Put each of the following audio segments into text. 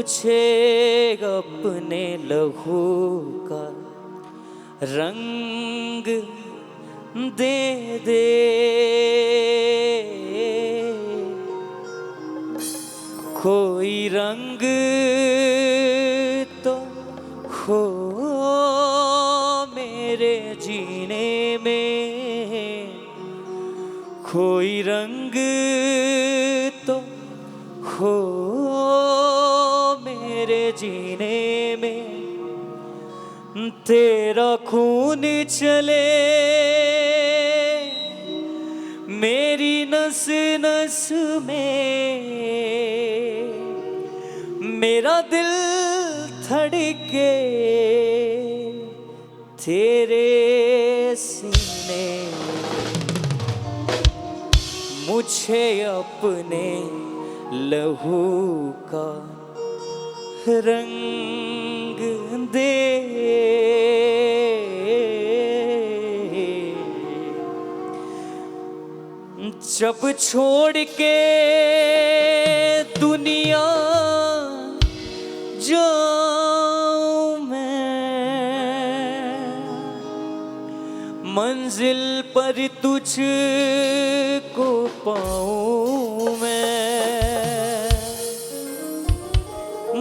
मुझे अपने लहू का रंग दे दे, कोई रंग तो हो मेरे जीने में, कोई रंग तो हो मेरे जीने में। तेरा खून चले मेरी नस नस में, मेरा दिल धड़के तेरे सीने। मुझे अपने लहू का रंग दे, जब छोड़ के दुनिया जाऊं मैं, मंजिल पर तुझको पाऊं मैं।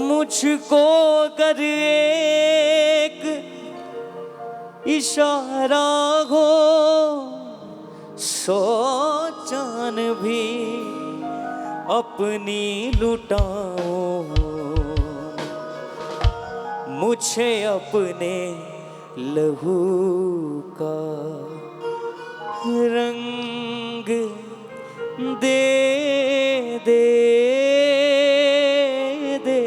मुझको अगर एक इशारा हो, 100 जान भी अपनी लुटाऊं। मुझे अपने लहू का रंग दे दे दे,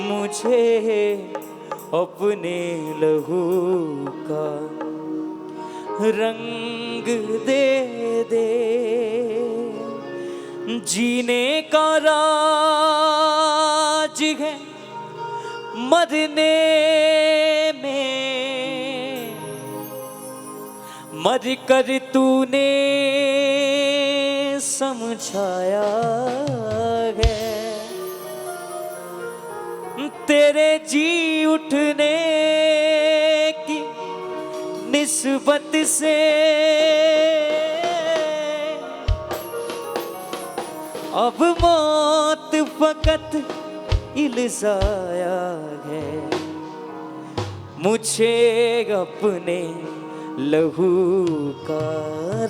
मुझे अपने लहू का रंग दे दे। जीने का राज है मरने में, मर कर तूने समझाया है। तेरे जी उठने की निस्बत से अब मौत फकत इल्जाया है। मुझे अपने लहू का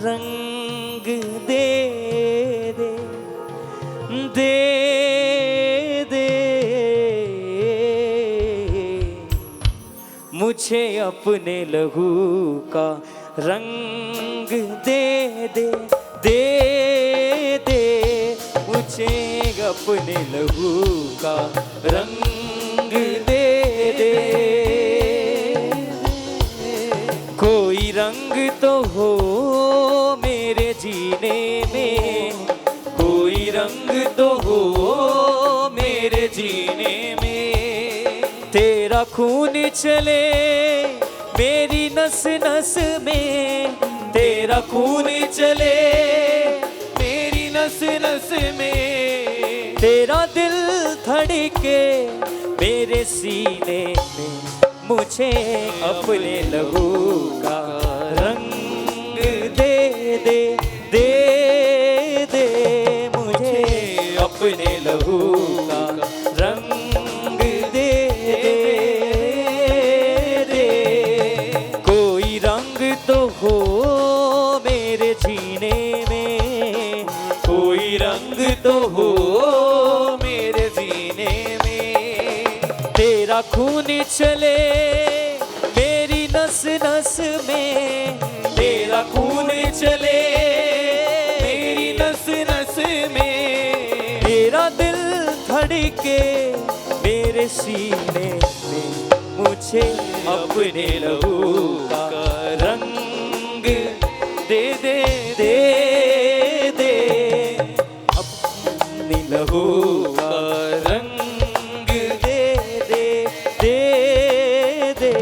रंग दे दे दे दे, मुझे अपने लहू का रंग दे दे दे दे, मुझे अपने लहू का रंग दे दे। कोई रंग तो हो मेरे जीने में, कोई रंग तो हो मेरे जीने में। तेरा खून चले मेरी नस नस में, तेरा खून चले मेरी नस नस में। तेरा दिल धड़के मेरे सीने में, मुझे अपने लहू का रंग दे दे दे दे, मुझे अपने लहू का रंग दे दे। कोई रंग तो हो मेरे जीने में, कोई रंग तो हो मेरे जीने में। तेरा खून चले मेरी नस नस में, तेरा खून चले मेरी नस नस में। तेरा दिल धड़के मेरे सीने में, मुझे अपने लहू का रंग दे दे दे दे, अपने लहू का रंग दे दे दे दे।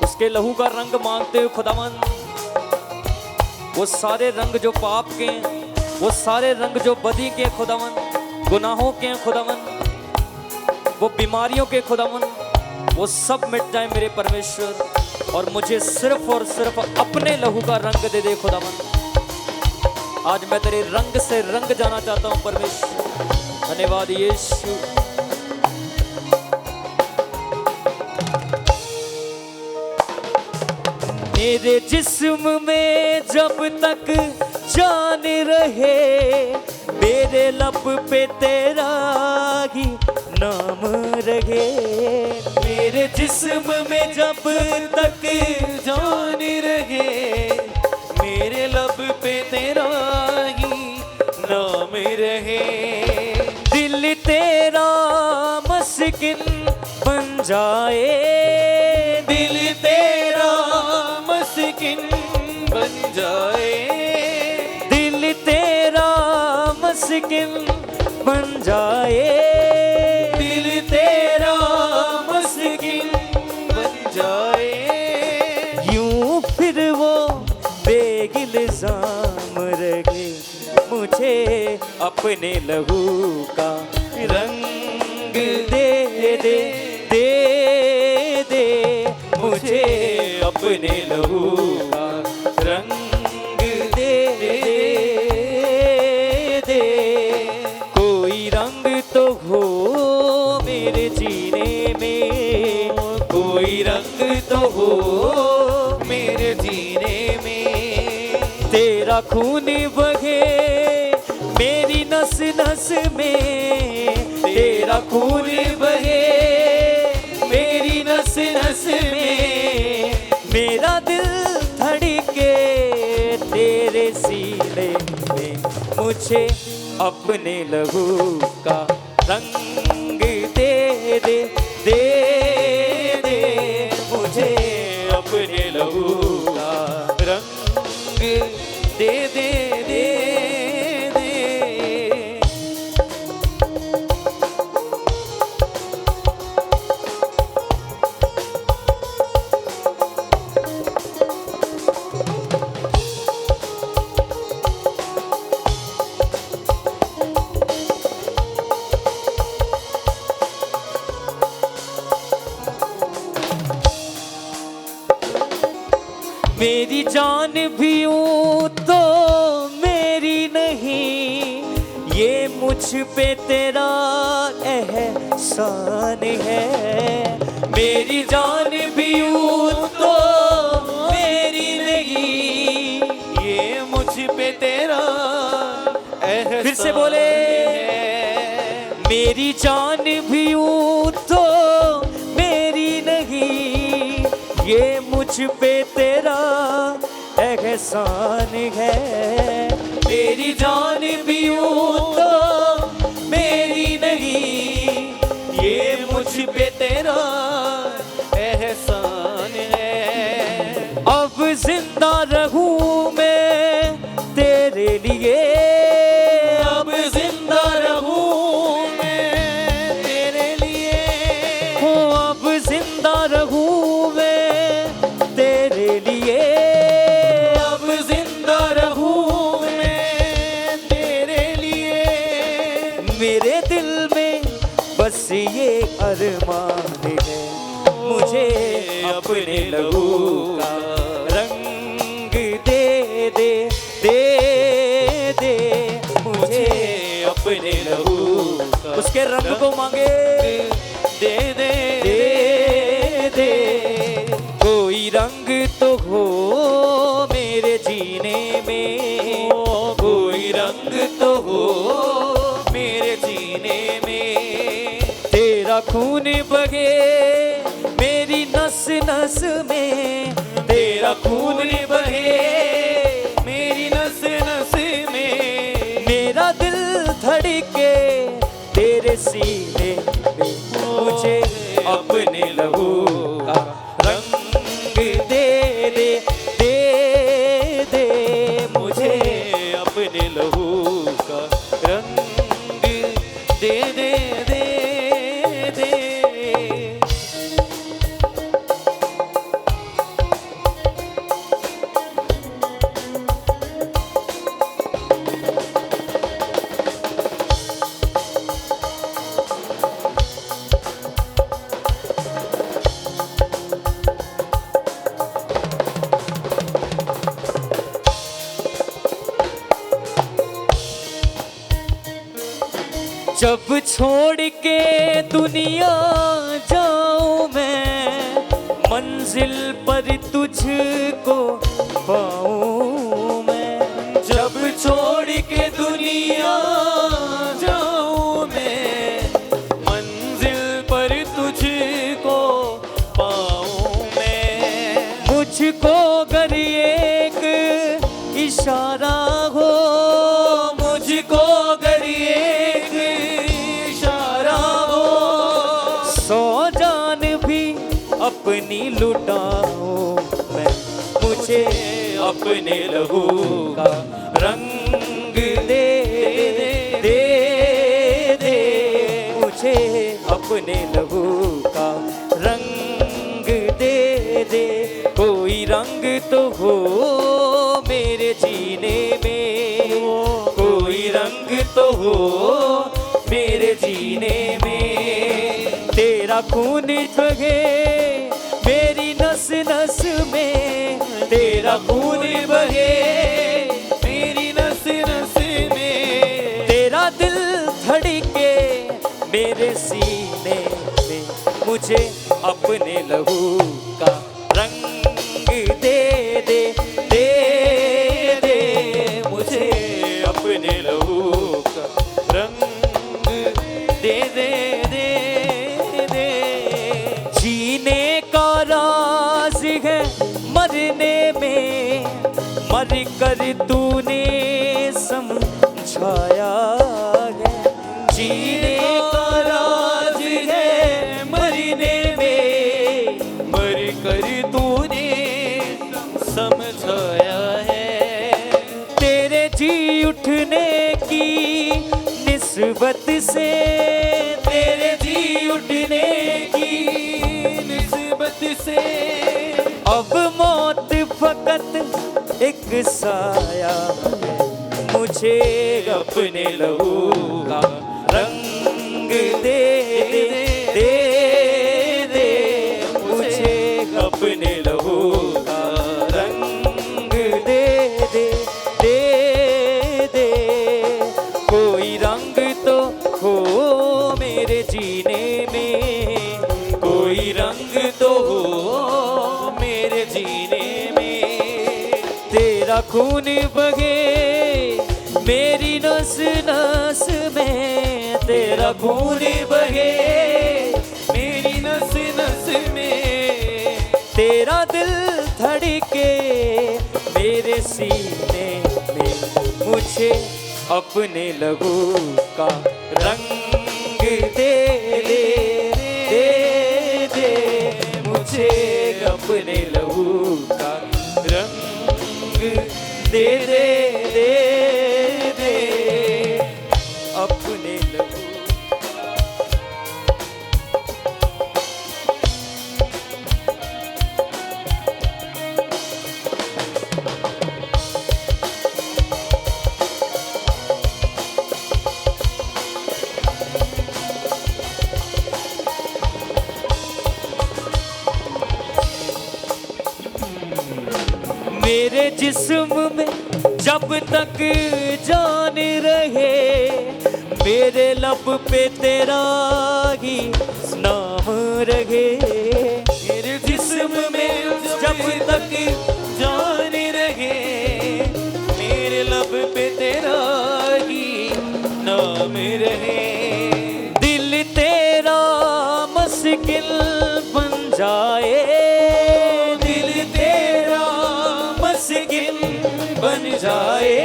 उसके लहू का रंग मांगते हुए खुदावन, वो सारे रंग जो पाप के हैं वो सारे रंग जो बदी के खुदावन, गुनाहों के खुदावन, वो बीमारियों के खुदावन, वो सब मिट जाए मेरे परमेश्वर, और मुझे सिर्फ और सिर्फ अपने लहू का रंग दे दे खुदावन। आज मैं तेरे रंग से रंग जाना चाहता हूं परमेश्वर। धन्यवाद यीशु। मेरे जिस्म में जब तक जान रहे, मेरे लब पे तेरा ही नाम रहे। मेरे जिस्म में जब तक जान रहे, मेरे लब पे तेरा ही नाम रहे। दिल तेरा मस्किन बन जाए, दिल तेरा मस्किन बन जाए, दिल तेरा मस्किन बन जाए, दिल तेरा मस्किन बन जाए। यूं फिर वो बेगिल्जाम रखे, मुझे अपने लहू का रंग दे दे, दे दे मुझे अपने लहू का रंग दे दे। कोई रंग तो हो मेरे जीने में, कोई रंग तो हो मेरे जीने में। तेरा खून बहे मेरी नस नस में, तेरा खून बहे मेरी नस नस में। मेरा दिल धड़के तेरे सीने में, मुझे अपने लहू का रंग दे दे, दे दे मुझे अपने लहू का रंग दे दे, दे दे। मेरी जान भी यूं तो मेरी नहीं, ये मुझ पे तेरा एहसान है। मेरी जान भी यूं तो मेरी नहीं, ये मुझ पे तेरा एहसान। फिर से बोले, मेरी जान भी यूं तो मेरी नहीं, ये मुझ पे तेरा एहसान है। मेरी जान भी यूं तो मेरी नहीं, ये मुझ पे तेरा एहसान है। अब जिंदा रहूं मैं तेरे लिए, अब जिंदा रहूं मैं तेरे लिए। हो अब जिंदा रहूं मैं तेरे लिए, अब जिंदा रहूं मैं तेरे लिए। मेरे दिल में बस ये अरमान है, मुझे अपने लहू का रंग दे दे, दे दे मुझे अपने लहू का। उसके रंग को मांगे, दे दे, दे दे। कोई रंग तो हो मेरे जीने में, कोई रंग तो हो मेरे जीने में। तेरा खून बहे मेरी नस नस में, तेरा खून बहे मेरी नस नस में। मेरा दिल धड़के तेरे सीने में, मुझे अपने लहू का रंग दे दे, दे दे मुझे अपने लहू का रंग दे दे, दे दे। छोड़ के दुनिया जाऊं मैं, मंजिल पर तुझको पाऊं मैं। जब छोड़ के दुनिया जाऊं मैं, मंजिल पर तुझको पाऊं मैं। मुझको अगर एक इशारा हो, मुझको अगर एक इशारा हो, 100 जान भी अपनी लुटाऊं मैं। मुझे अपने लहू का रंग दे दे दे, मुझे अपने लहू का रंग दे दे। कोई रंग तो हो मेरे जीने में, कोई रंग तो हो मेरे जीने में। तेरा खून बहे मेरी नस नस में, तेरा खून बहे मेरी नस नस में। तेरा दिल धड़के मेरे सीने में। मुझे अपने लहू का रंग दे दे दे दे, मुझे अपने लहू का रंग दे दे दे दे। जीने का राज है मरने में, मर कर तूने समझाया है। जीने का राज है मरने में, मर कर तूने समझाया है। तेरे जी उठने की निस्बत से, तेरे जी उठने की निस्बत से, अब मौत फकत एक साया है। मुझे अपने लहू का रंग दे दे दे दे, मुझे अपने लहू का रंग दे दे दे दे। कोई रंग तो हो मेरे जीने में, कोई रंग तो हो मेरे जीने में। तेरा खून बहे मेरी नस नस में, तेरा खून बहे मेरी नस नस में। तेरा दिल धड़के मेरे सीने में। मुझे अपने लहू का रंग दे दे दे दे, मुझे अपने लहू का रंग दे दे दे दे, अपने लहू। मेरे जिस्म में जब तक जान रहे, मेरे लब पे तेरा ही नाम रहे। मेरे जिस्म में जब तक जान रहे, मेरे लब पे तेरा ही नाम रहे। दिल तेरा मुश्किल बन जाए, दिल तेरा मुश्किल बन जाए।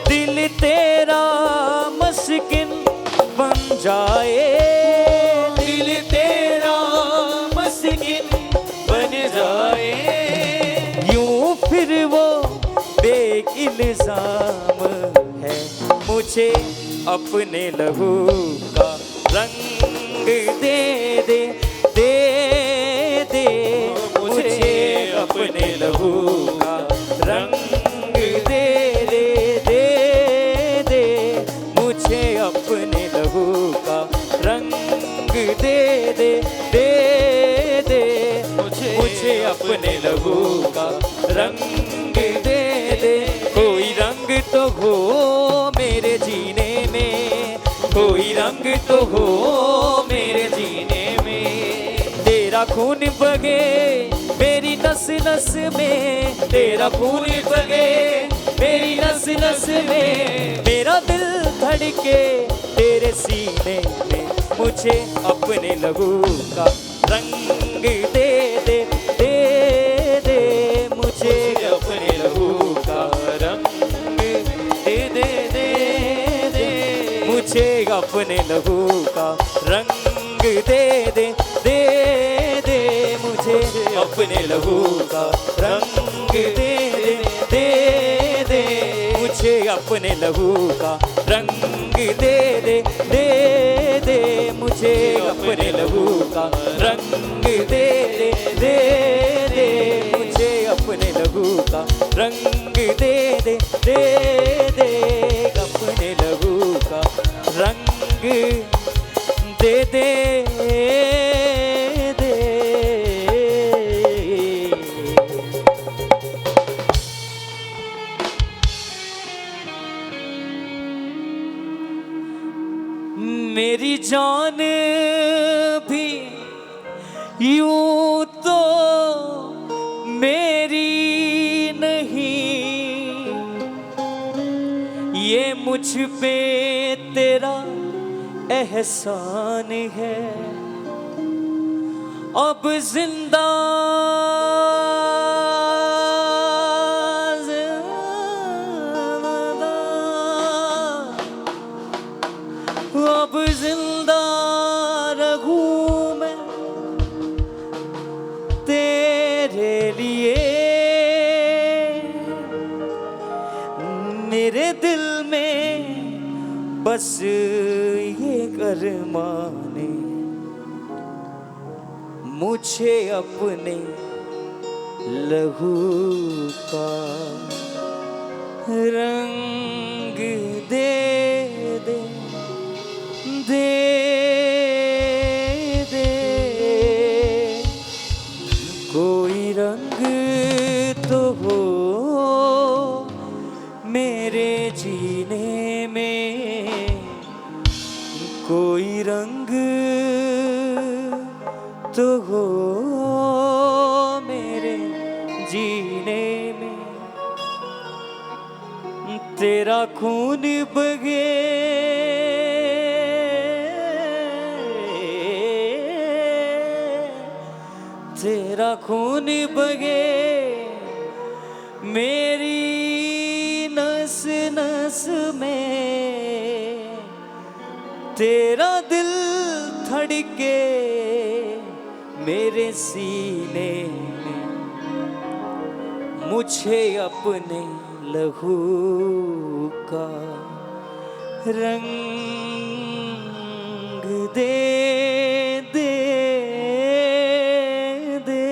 दिल तेरा मुश्किल बन जाए। दिल तेरा मुश्किल बन जाए। यूं फिर वो बेइल्जाम है, मुझे अपने लहू का रंग दे दे दे दे, मुझे अपने लहू का रंग दे दे दे दे, मुझे अपने लहू का रंग दे दे दे दे, मुझे अपने लहू का रंग दे दे। कोई रंग तो हो मेरे जीने में, कोई रंग तो हो मेरे जीने में। तेरा खून बगे मेरी नस नस में, तेरा खून बगे मेरी नस नस में। मेरा दिल धड़के तेरे सीने में, मुझे अपने लहू का रंग दे दे दे दे, मुझे अपने लहू का रंग दे दे दे दे। मुझे अपने लहू का रंग दे दे दे दे, मुझे अपने लहू का रंग दे दे दे दे, मुझे अपने लहू का रंग दे दे दे दे, मुझे अपने लहू का रंग दे दे दे दे, मुझे अपने लहू का रंग दे दे दे दे, अपने लहू का रंग दे दे दे। मेरी जान भी यूं तो मेरी नहीं, ये मुझ पे तेरा एहसान है। अब जिंदा अब जिंदा रहूं मैं तेरे लिए, मेरे दिल में बस ये अरमाने, मुझे अपने लहू का रंग दे दे दे दे, कोई रंग तो हो मेरे जीने में, कोई रंग तो हो मेरे जीने में। तेरा खून बगे तेरा खून बगे मेरी नस नस में, तेरा दिल धड़के मेरे सीने में, मुझे अपने लहू का रंग दे दे दे।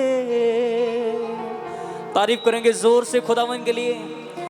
तारीफ करेंगे जोर से खुदावन के लिए।